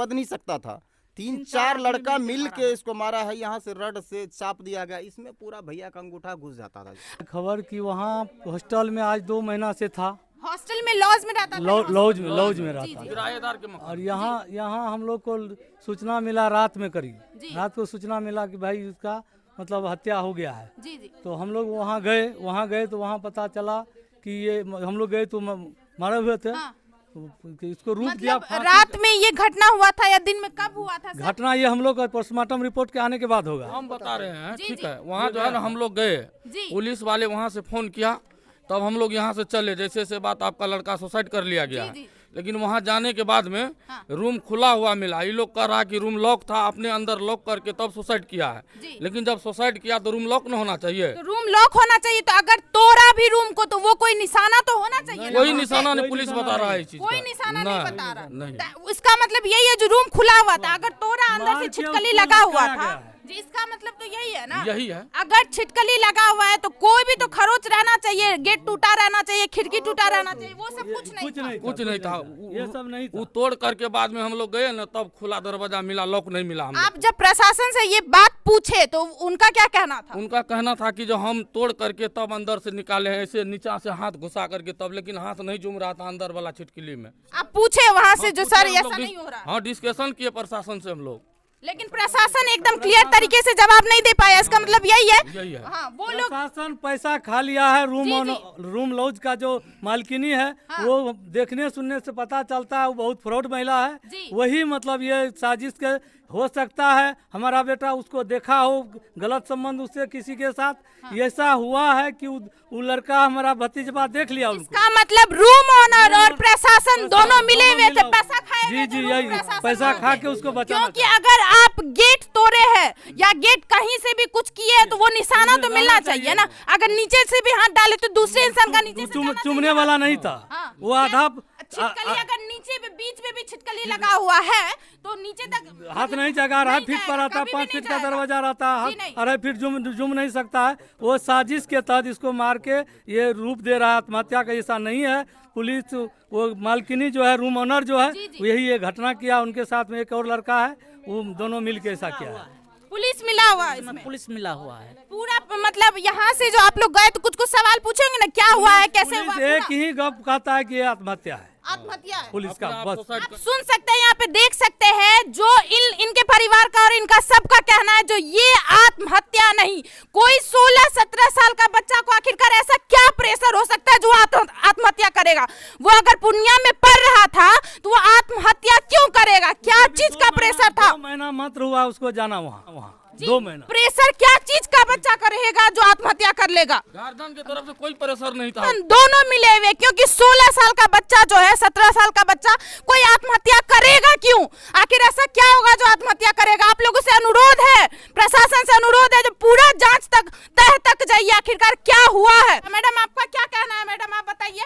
बच नहीं सकता था। 3-4 लड़का मिल के इसको मारा है, यहाँ से रड से चाप दिया गया, इसमें पूरा भैया का अंगूठा घुस जाता था। खबर कि वहाँ हॉस्टल में आज 2 महीना से था, हॉस्टल में लॉज में रहता था, लॉज में रहता था। किराएदार के और यहाँ हम लोग को सूचना मिला रात में करीब, रात को सूचना मिला कि भाई उसका मतलब हत्या हो गया है। जी जी। तो हम लोग वहाँ गए तो वहाँ पता चला कि ये हम लोग गए तो मारे हुए थे। तो इसको रूप दिया। रात में ये घटना हुआ था या दिन में, कब हुआ था सर? घटना ये हम लोग का पोस्टमार्टम रिपोर्ट के आने के बाद होगा। हम बता रहे हैं, ठीक है। वहाँ जो है ना हम लोग गए, पुलिस वाले वहाँ से फोन किया, तब हम लोग यहाँ से चले। जैसे बात आपका लड़का सुसाइड कर लिया गया है, लेकिन वहाँ जाने के बाद में रूम खुला हुआ मिला। ये लोग कह रहा कि रूम लॉक था, अपने अंदर लॉक करके तब सुसाइड किया है। लेकिन जब सुसाइड किया तो रूम लॉक न होना चाहिए। तो रूम लॉक होना चाहिए, तो अगर तोड़ा भी रूम को तो वो कोई निशाना तो होना चाहिए। कोई निशाना नहीं, पुलिस बता रहा है इस चीज, कोई निशाना नहीं बता रहा। नहीं। इसका मतलब यही है जो रूम खुला हुआ था, अगर तोड़ा अंदर से छिटकली लगा हुआ था, इसका मतलब तो यही है ना। यही है, अगर छिटकली लगा हुआ है तो कोई भी तो खरोच रहना चाहिए, गेट टूटा रहना चाहिए, खिड़की टूटा रहना चाहिए, वो सब कुछ नहीं था। ये सब नहीं था। वो तोड़ करके बाद में हम लोग गए ना, तब खुला दरवाजा मिला, लॉक नहीं मिला। आप जब प्रशासन से ये बात पूछे तो उनका क्या कहना था? उनका कहना था कि जो हम तोड़ करके तब अंदर से निकाले हैं, ऐसे नीचा से हाथ घुसा करके तब, लेकिन हाथ नहीं जुम रहा था अंदर वाला छिटकली में। आप पूछे वहाँ से जो सर ऐसा नहीं हो रहा? हाँ, डिस्कशन किए प्रशासन से हम लोग, लेकिन प्रशासन एकदम क्लियर तरीके से जवाब नहीं दे पाया। इसका मतलब यही है। हाँ, वो लोग प्रशासन पैसा खा लिया है। रूम लॉज का जो मालकिनी है, वो देखने सुनने से पता चलता है वो बहुत फ्रॉड महिला है। वही मतलब ये साजिश के हो सकता है। हमारा बेटा उसको देखा हो, गलत संबंध उससे किसी के साथ, ऐसा हुआ है कि वो लड़का हमारा भतीजा देख लिया उनको। इसका मतलब रूम ओनर और प्रशासन दोनों मिले हुए थे, पैसा खाए। जी यही पैसा खा के उसको बचाना। क्योंकि अगर आप गेट तोड़े हैं या गेट कहीं से भी कुछ किए हैं तो वो निशाना तो मिलना चाहिए ना। अगर नीचे से भी हाथ डाले तो दूसरे इंसान का नीचे से चुमने वाला नहीं था वो आधा। छिटकली अगर नीचे में बीच में भी छिटकली लगा हुआ है तो नीचे तक हाथ नहीं जगा रहा, फीट पर आता, 5 फीट का दरवाजा रहता है, 2.5 फीट जुम नहीं सकता है। वो साजिश के तहत इसको मार के ये रूप दे रहा है, आत्महत्या का ऐसा नहीं है। पुलिस वो मालकिनी जो है, रूम ओनर जो है, यही ये घटना किया। उनके साथ में एक और लड़का है, वो दोनों मिल के ऐसा किया है। पुलिस मिला हुआ है इसमें? पुलिस मिला हुआ है पूरा। मतलब यहाँ से जो आप लोग गए तो कुछ सवाल पूछेंगे ना, क्या हुआ है, कैसे हुआ? एक ही गप कहता है कि ये आत्महत्या है, आत्महत्या है पुलिस का बस। आप सुन सकते हैं, यहाँ पे देख सकते हैं जो इनके परिवार का और इनका सबका कहना है जो ये आत्महत्या नहीं। कोई 16-17 साल का बच्चा को आखिरकार ऐसा क्या प्रेशर हो सकता है जो आत्महत्या करेगा? वो अगर पूर्णिया में पढ़ रहा था तो वो आत्महत्या क्यों करेगा? क्या चीज का प्रेशर था? 2 महीना मात्र हुआ उसको जाना वहाँ 2 महीना। प्रेशर क्या चीज का बच्चा करेगा जो आत्महत्या कर लेगा? गार्जियन की तरफ से कोई प्रेशर नहीं था, दोनों मिले हुए। क्योंकि 16 साल का बच्चा जो है, 17 साल का बच्चा, कोई आत्महत्या करेगा क्यों? आखिर ऐसा क्या होगा जो आत्महत्या करेगा? आप लोगों से अनुरोध है, प्रशासन से अनुरोध है, जो पूरा जांच तह तक जाइए, आखिरकार क्या हुआ है। मैडम आपका क्या कहना है? मैडम आप बताइए।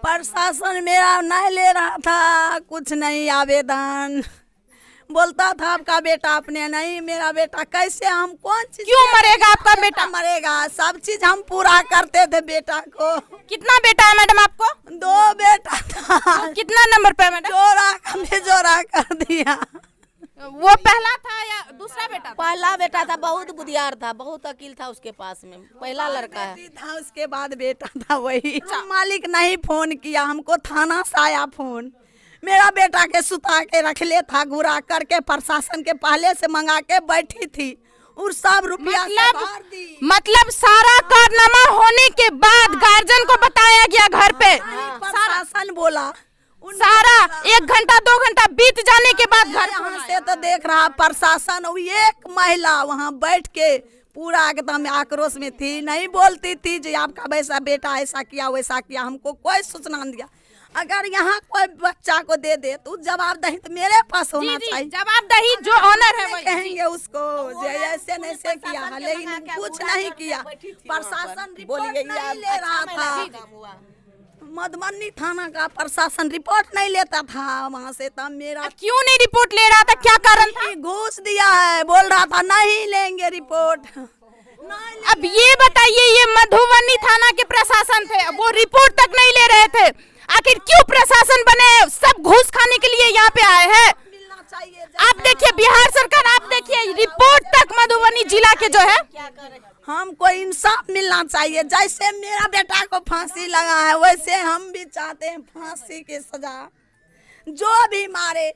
प्रशासन मेरा नहीं ले रहा था, कुछ नहीं आवेदन बोलता था आपका बेटा अपने नहीं। मेरा बेटा कैसे, हम कौन चीज क्यों मरेगा आपका बेटा? मरेगा, सब चीज हम पूरा करते थे बेटा को। कितना बेटा है मैडम आपको? 2 बेटा था। तो कितना नंबर पे मैडम? जोड़ा कर दिया। वो पहला था या दूसरा बेटा? पहला बेटा था, बहुत बुद्धियार था, बहुत अकील था उसके पास में, पहला लड़का है था। उसके बाद बेटा था वही। मालिक नहीं फोन किया हमको, थाना से आया फोन। मेरा बेटा के सुता के रख ले था, घुरा करके प्रशासन के पहले से मंगा के बैठी थी और सब रुपया मतलब सारा कारनामा होने के बाद गार्जियन को बताया गया घर पे। प्रशासन बोला सारा 1 घंटा 2 घंटा बीत जाने के बाद घर से तो देख रहा प्रशासन। एक महिला वहाँ बैठ के पूरा एकदम आक्रोश में थी, नहीं बोलती थी जो आपका वैसा बेटा ऐसा किया वैसा किया, हमको कोई सूचना नहीं दिया। अगर यहाँ कोई बच्चा को दे तो जवाबदही तो मेरे पास होना चाहिए। जवाबदही जो ऑनर है वही कहेंगे उसको ऐसे नहीं किया है, लेकिन कुछ नहीं किया। प्रशासन रिपोर्ट नहीं ले रहा था। मधुबनी थाना का प्रशासन रिपोर्ट नहीं लेता था वहाँ से। तब मेरा क्यों नहीं रिपोर्ट ले रहा था, क्या कारण था? घूस दिया है, बोल रहा था नहीं लेंगे रिपोर्ट। अब ये बताइए, ये मधुबनी थाना के प्रशासन थे, वो रिपोर्ट तक नहीं ले रहे थे। आखिर क्यों प्रशासन बने? सब घूस खाने के लिए यहाँ पे आए हैं। जो है? हमको इंसाफ मिलना चाहिए। जैसे मेरा बेटा को फांसी लगा है वैसे हम भी चाहते हैं फांसी की सजा, जो भी मारे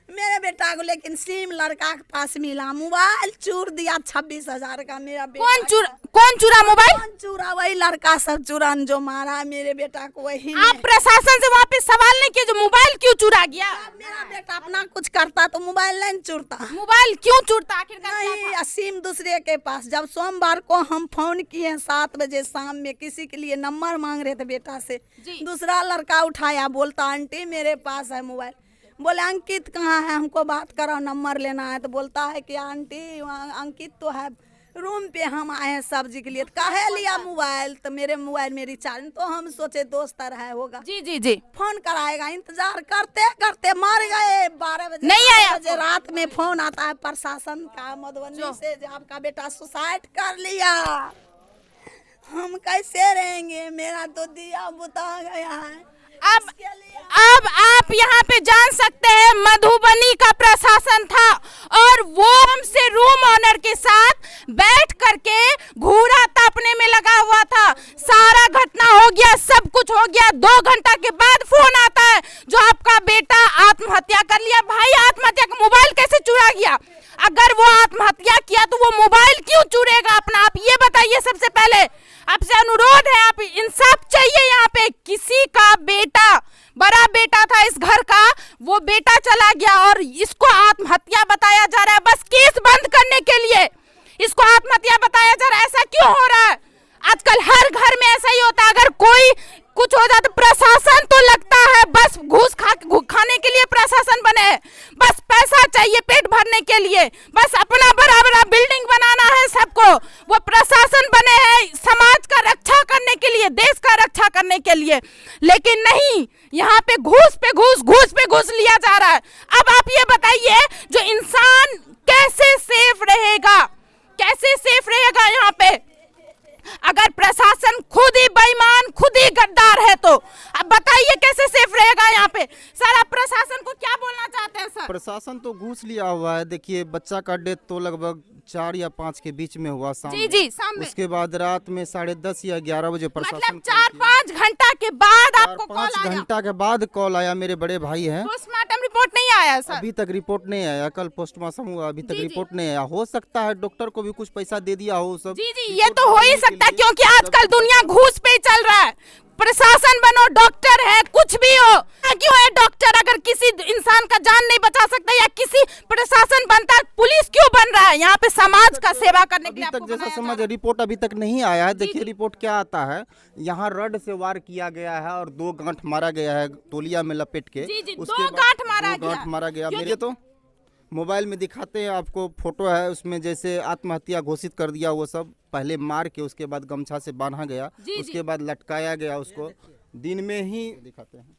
मेरे बेटा को। लेकिन सेम लड़का के पास मिला, मोबाइल चूर दिया 26,000 का मेरा बेटा। कौन चुरा मोबाइल? कौन चुरा? वही लड़का सब चुरान जो मारा मेरे बेटा को। वही आप प्रशासन से वहाँ पे सवाल नहीं किए जो मोबाइल क्यों चुरा गया? मेरा बेटा अपना कुछ करता तो मोबाइल नहीं चुरता। मोबाइल क्यों चुरता आखिरकार? नहीं, असीम दूसरे के पास। जब सोमवार को हम फोन किए 7 बजे शाम में, किसी के लिए नंबर मांग रहे थे बेटा से, दूसरा लड़का उठाया, बोलता आंटी मेरे पास है मोबाइल। बोले अंकित कहाँ है, हमको बात करो, नंबर लेना है। तो बोलता है कि आंटी अंकित तो है रूम पे, हम आए हैं सब्जी के लिए। तो काहे लिया मोबाइल? तो मेरे मोबाइल में रिचार्ज। तो हम सोचे दोस्त रहा होगा, जी फोन कराएगा। इंतजार करते करते मर गए। 12 बजे नहीं आया। बजे रात में फोन आता है प्रशासन का मधुबनी से, आपका बेटा सुसाइड कर लिया। हम कैसे रहेंगे? मेरा तो दिया बुता गया है। अब आप यहाँ पे जान सकते हैं मधुबनी का प्रशासन था और वो हमसे रूम ऑनर के साथ बैठ करके घूरा तापने में लगा हुआ था। सारा घटना हो गया, सब कुछ हो गया। 2 घंटा के बाद फोन आता है जो आपका बेटा आत्महत्या कर लिया। भाई आत्महत्या का मोबाइल कैसे चुरा गया? अगर वो आत्महत्या किया तो वो मोबाइल क्यों चुरेगा अपना? आप ये बताइए। सबसे पहले आपसे अनुरोध है, आप इंसाफ चाहिए यहाँ पे। किसी का बेटा, बड़ा बेटा था इस घर का, वो बेटा चला गया और इसको आत्महत्या बताया जा रहा है बस केस बंद करने के लिए। इसको आत्महत्या बताया जा रहा है। ऐसा क्यों हो रहा है? आजकल हर घर में ऐसा ही होता है। अगर कोई कुछ हो जाता प्रशासन तो लगता है बस घूस खाने के लिए प्रशासन बने हैं। बस पैसा चाहिए पेट भरने के लिए, बस अपना बड़ा बड़ा बिल्डिंग बनाना है सबको। वो प्रशासन बने हैं समाज का रक्षा करने के लिए, देश का रक्षा करने के लिए। लेकिन नहीं, यहाँ पे घूस पे घूस लिया जा रहा है। अब आप ये बताइए जो इंसान कैसे सेफ रहेगा? कैसे सेफ रहेगा यहाँ पे अगर प्रशासन खुद ही बेईमान, खुद ही गद्दार है? तो अब बताइए कैसे सेफ रहेगा यहाँ पे? सर आप प्रशासन को क्या बोलना चाहते हैं? सर प्रशासन तो घूस लिया हुआ है। देखिए बच्चा का डेथ तो लगभग 4 या 5 के बीच में हुआ शाम में। जी शाम में। उसके बाद रात में 10:30 या 11 बजे प्रशासन, मतलब 4-5 घंटा के बाद आपको कॉल आया? 5 घंटा के बाद कॉल आया। मेरे बड़े भाई हैं। पोस्टमार्टम रिपोर्ट नहीं आया सर? अभी तक रिपोर्ट नहीं आया। कल पोस्टमार्टम हुआ, अभी तक रिपोर्ट नहीं आया। हो सकता है डॉक्टर को भी कुछ पैसा दे दिया हो सब। जी ये तो हो ही सकता है क्योंकि आजकल दुनिया घूस पे ही चल रहा है। प्रशासन बनो, डॉक्टर है, कुछ भी हो, क्यों है डॉक्टर? अगर किसी इंसान का जान नहीं बचा सकता या किसी प्रशासन बनता, पुलिस क्यों बन रहा है? यहाँ पे समाज का सेवा करने के लिए। अभी तक जैसा समझ रिपोर्ट अभी तक नहीं आया है। देखिए रिपोर्ट क्या आता है। यहाँ रड से वार किया गया है और 2 गांठ मारा गया है तोलिया में लपेट के। उसके 2 गांठ मारा गया। मेरे तो मोबाइल में दिखाते हैं आपको, फोटो है उसमें, जैसे आत्महत्या घोषित कर दिया। वो सब पहले मार के उसके बाद गमछा से बांधा गया, उसके बाद लटकाया गया। उसको दिन में ही दिखाते हैं।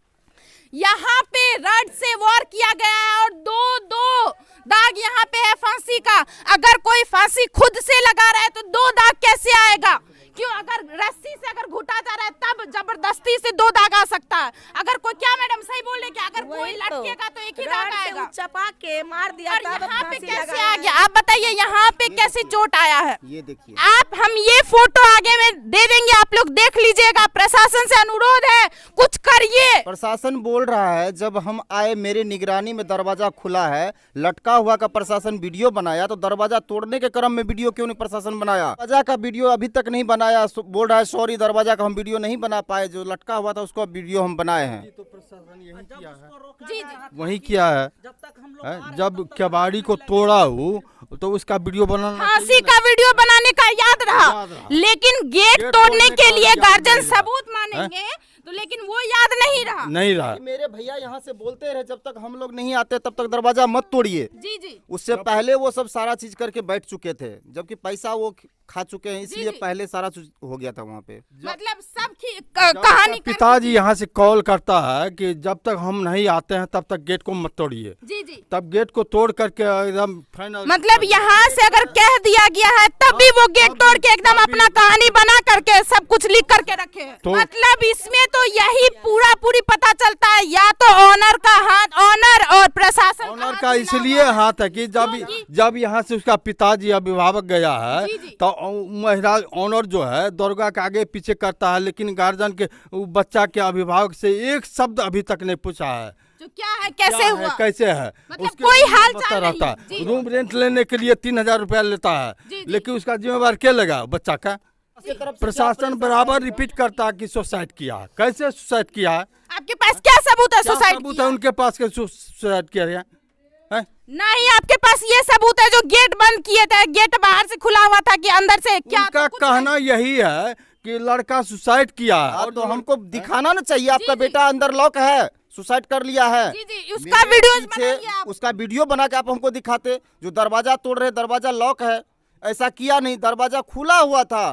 यहाँ पे रड से वार किया गया है और 2 दाग यहाँ पे है फांसी का। अगर कोई फांसी खुद से लगा रहा है तो 2 दाग कैसे आएगा? क्यों? अगर रस्सी से अगर घुटा जा रहा है तब जबरदस्ती से 2 दाग आ सकता है। अगर कोई, क्या मैडम सही बोल रहे? क्या अगर कोई लटकेगा तो एक ही दाग आएगा? चपा के मार दिया। और यहाँ पे कैसे आ गया? आप बताइए यहाँ पे कैसे चोट आया है? ये देखिए आप, हम ये फोटो आगे में दे देंगे, आप लोग देख लीजिएगा। प्रशासन से अनुरोध है कुछ करिए। प्रशासन बोल रहा है जब हम आए मेरे निगरानी में दरवाजा खुला है, लटका हुआ का प्रशासन वीडियो बनाया, तो दरवाजा तोड़ने के क्रम में वीडियो क्यों नहीं प्रशासन बनाया? दरवाजा का वीडियो अभी तक नहीं बनाया। बोल रहा है सॉरी दरवाजा का हम वीडियो नहीं बना पाए, जो लटका हुआ था उसको वीडियो हम बनाए हैं। तो प्रशासन यही किया है। जी वही किया है। जब कबाड़ी को तोड़ा हो तो उसका वीडियो बनाना, फांसी का वीडियो बनाने का याद रहा, लेकिन गेट तोड़ने के लिए गार्जियन सबूत मानेंगे तो, लेकिन वो याद नहीं रहा। मेरे भैया यहाँ से बोलते रहे जब तक हम लोग नहीं आते तब तक दरवाजा मत तोड़िए। जी उससे पहले वो सब सारा चीज करके बैठ चुके थे, जबकि पैसा वो खा चुके हैं, इसलिए पहले सारा चीज हो गया था वहाँ पे। मतलब सब कहानी पिताजी यहाँ से कॉल करता है कि जब तक हम नहीं आते हैं तब तक गेट को मत तोड़िए। जी जी। तब गेट को तोड़ करके एकदम फाइनल, मतलब यहाँ से अगर कह दिया गया है तब भी वो गेट तोड़ के एकदम अपना कहानी बना करके सब कुछ लिख करके रखे हैं। मतलब इसमें तो यही पूरी पता चलता है, या तो ऑनर का हाथ, ऑनर और प्रशासन ऑनर का इसलिए हाथ है कि जब यहाँ से उसका पिताजी अभिभावक गया है तो महिला ऑनर जो है दरोगा के आगे पीछे करता है, लेकिन गार्जियन के बच्चा के अभिभावक से एक शब्द अभी तक नहीं पूछा है जो क्या है, कैसे हुआ, कैसे है। मतलब उसके कोई हाल बता चाल रहता नहीं। है, रूम रेंट लेने के लिए 3000 रुपया लेता है, लेकिन उसका जिम्मेवार क्या लगा बच्चा का। प्रशासन बराबर रिपीट करता है कि सुसाइड किया है। कैसे सुसाइड किया है? आपके पास क्या सबूत है सुसाइड सबूत है उनके पास के सुसाइड किया है? नहीं, आपके पास ये सबूत है जो गेट बंद किए थे, गेट बाहर से खुला हुआ था कि अंदर से क्या? उनका कहना यही है कि लड़का सुसाइड किया है। और तो हमको दिखाना ना चाहिए आपका बेटा अंदर लॉक है, सुसाइड कर लिया है। जी जी, उसका वीडियो उसका वीडियो बना के आप हमको दिखाते। जो दरवाजा तोड़ रहे, दरवाजा लॉक है, ऐसा किया नहीं, दरवाजा खुला हुआ था।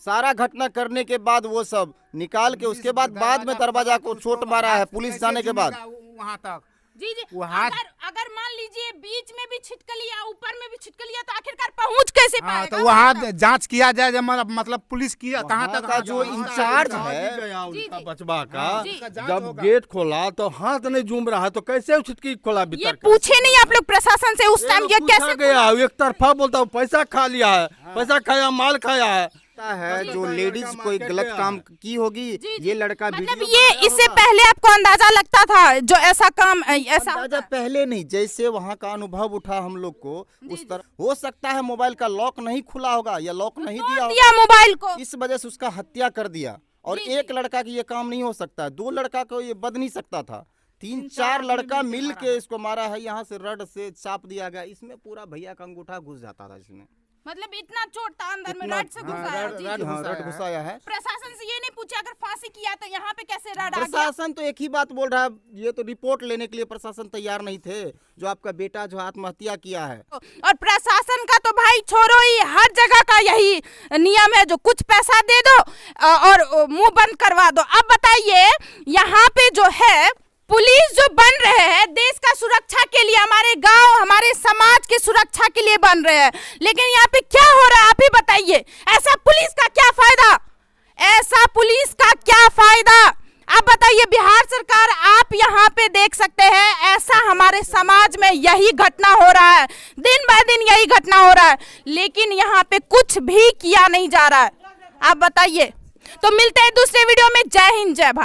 सारा घटना करने के बाद वो सब निकाल के उसके बाद में दरवाजा को चोट मारा है पुलिस जाने के बाद। वहाँ तक जी जी। अगर मान लीजिए बीच में भी छिटकलिया, ऊपर में भी छिटकलिया, तो आखिरकार पहुंच कैसे पाएगा? तो वहाँ जांच किया जाए, मतलब पुलिस की कहाँ तक का जो इंचार्ज है उनका बचवा का, जब गेट खोला तो हाथ नहीं झूम रहा है, तो कैसे छिटकी खोला? ये पूछे नहीं आप लोग प्रशासन से उस टाइम? ये कैसे गया? एक तरफा बोलता हूँ पैसा खा लिया है, पैसा खाया, माल खाया है। जो लेडीज कोई गलत काम की होगी, ये लड़का मतलब ये इससे पहले आपको अंदाजा लगता था जो ऐसा काम ऐसा अंदाजा पहले नहीं, जैसे वहाँ का अनुभव उठा हम लोग को उस तरह। हो सकता है मोबाइल का लॉक नहीं खुला होगा या लॉक नहीं दिया मोबाइल को, इस वजह से उसका हत्या कर दिया। और एक लड़का की ये काम नहीं हो सकता, 2 लड़का को ये बद नहीं सकता था, 3-4 लड़का मिल के इसको मारा है। यहाँ से रड से चाप दिया गया, इसमें पूरा भैया का अंगूठा घुस जाता था इसमें। मतलब इतना चोट था अंदर में, रड से रड घुसाया है। प्रशासन से ये नहीं पूछा अगर फांसी किया तो यहाँ पे कैसे रड आ गया? प्रशासन तो एक ही बात बोल रहा है, ये तो रिपोर्ट लेने के लिए प्रशासन तैयार नहीं थे, जो आपका बेटा जो आत्महत्या किया है। और प्रशासन का तो भाई छोड़ो ही, हर जगह का यही नियम है, जो कुछ पैसा दे दो और मुंह बंद करवा दो। अब बताइए यहाँ पे जो है पुलिस जो बन रहे हैं देश का सुरक्षा के लिए, हमारे गांव, हमारे समाज की सुरक्षा के लिए बन रहे हैं, लेकिन यहाँ पे क्या हो रहा है आप ही बताइए। ऐसा पुलिस का क्या फायदा? ऐसा पुलिस का क्या फायदा? आप बताइए बिहार सरकार, आप यहाँ पे देख सकते हैं ऐसा हमारे समाज में यही घटना हो रहा है, दिन ब दिन यही घटना हो रहा है, लेकिन यहाँ पे कुछ भी किया नहीं जा रहा है। आप बताइए। तो मिलते हैं दूसरे वीडियो में। जय हिंद, जय भारत।